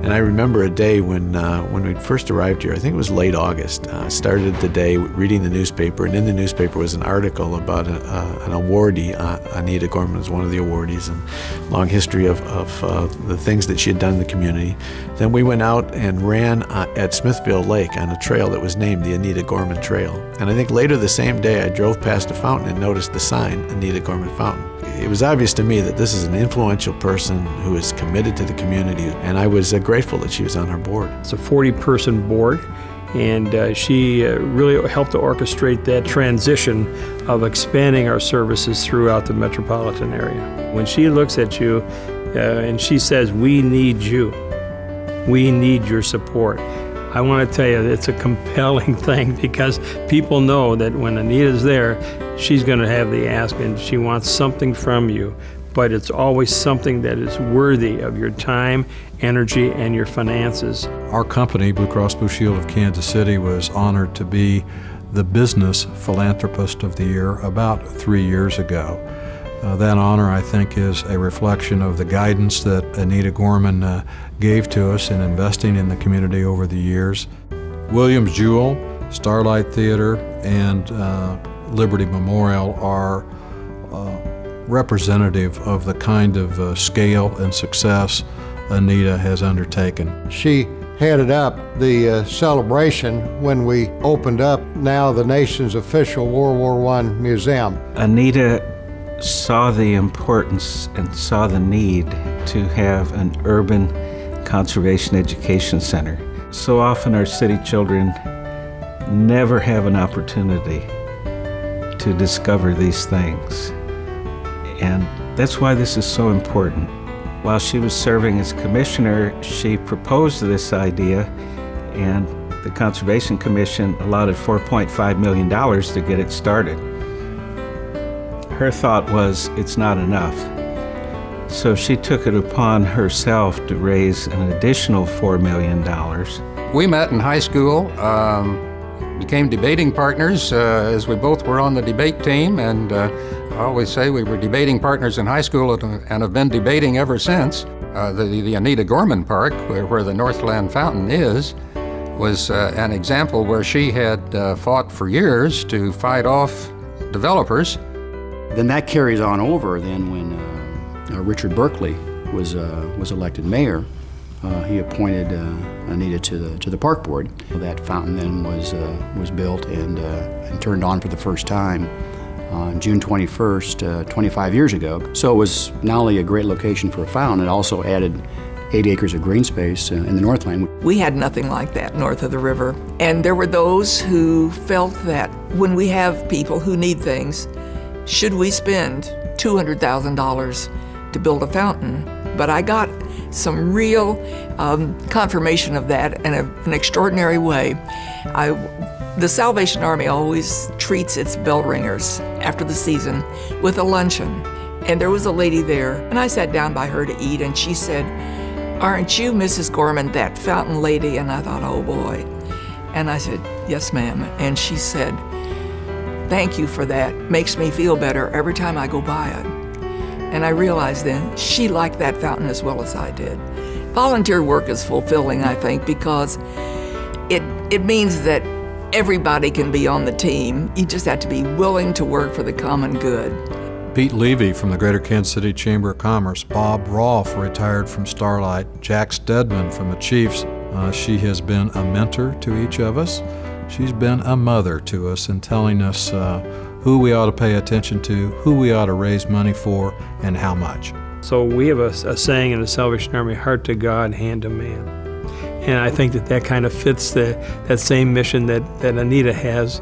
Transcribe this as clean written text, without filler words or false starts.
And I remember a day when we first arrived here, I think it was late August, started the day reading the newspaper, and in the newspaper was an article about an awardee. Anita Gorman was one of the awardees, and long history of the things that she had done in the community. Then we went out and ran at Smithville Lake on a trail that was named the Anita Gorman Trail. And I think later the same day I drove past a fountain and noticed the sign, Anita Gorman Fountain. It was obvious to me that this is an influential person who is committed to the community, and I was grateful that she was on our board. It's a 40-person board, and she really helped to orchestrate that transition of expanding our services throughout the metropolitan area. When she looks at you and she says, "We need you. We need your support," I want to tell you, it's a compelling thing, because people know that when Anita's there, she's going to have the ask, and she wants something from you. But it's always something that is worthy of your time, energy, and your finances. Our company, Blue Cross Blue Shield of Kansas City, was honored to be the Business Philanthropist of the Year about 3 years ago. That honor, I think, is a reflection of the guidance that Anita Gorman gave to us in investing in the community over the years. Williams Jewell, Starlight Theater, and Liberty Memorial are representative of the kind of scale and success Anita has undertaken. She headed up the celebration when we opened up now the nation's official World War I museum. Anita saw the importance and saw the need to have an urban conservation education center. So often our city children never have an opportunity to discover these things. And that's why this is so important. While she was serving as commissioner, she proposed this idea, and the Conservation Commission allotted $4.5 million to get it started. Her thought was, it's not enough. So she took it upon herself to raise an additional $4 million. We met in high school, became debating partners as we both were on the debate team, and I always say we were debating partners in high school and have been debating ever since. The Anita Gorman Park, where the Northland Fountain is, was an example where she had fought for years to fight off developers. Then that carries on over then when Richard Berkeley was elected mayor. He appointed Anita to the park board. That fountain then was built and turned on for the first time on June 21st, 25 years ago. So it was not only a great location for a fountain, it also added 8 acres of green space in the Northland. We had nothing like that north of the river. And there were those who felt that when we have people who need things, should we spend $200,000 to build a fountain? But I got some real confirmation of that in an extraordinary way. The Salvation Army always treats its bell ringers after the season with a luncheon. And there was a lady there, and I sat down by her to eat, and she said, "Aren't you Mrs. Gorman, that fountain lady?" And I thought, oh boy. And I said, "Yes, ma'am." And she said, "Thank you for that. Makes me feel better every time I go by it." And I realized then she liked that fountain as well as I did. Volunteer work is fulfilling, I think, because it means that everybody can be on the team. You just have to be willing to work for the common good. Pete Levy from the Greater Kansas City Chamber of Commerce, Bob Rolfe, retired from Starlight, Jack Stedman from the Chiefs. She has been a mentor to each of us. She's been a mother to us in telling us who we ought to pay attention to, who we ought to raise money for, and how much. So we have a saying in the Salvation Army, heart to God, hand to man. And I think that kind of fits that same mission that Anita has.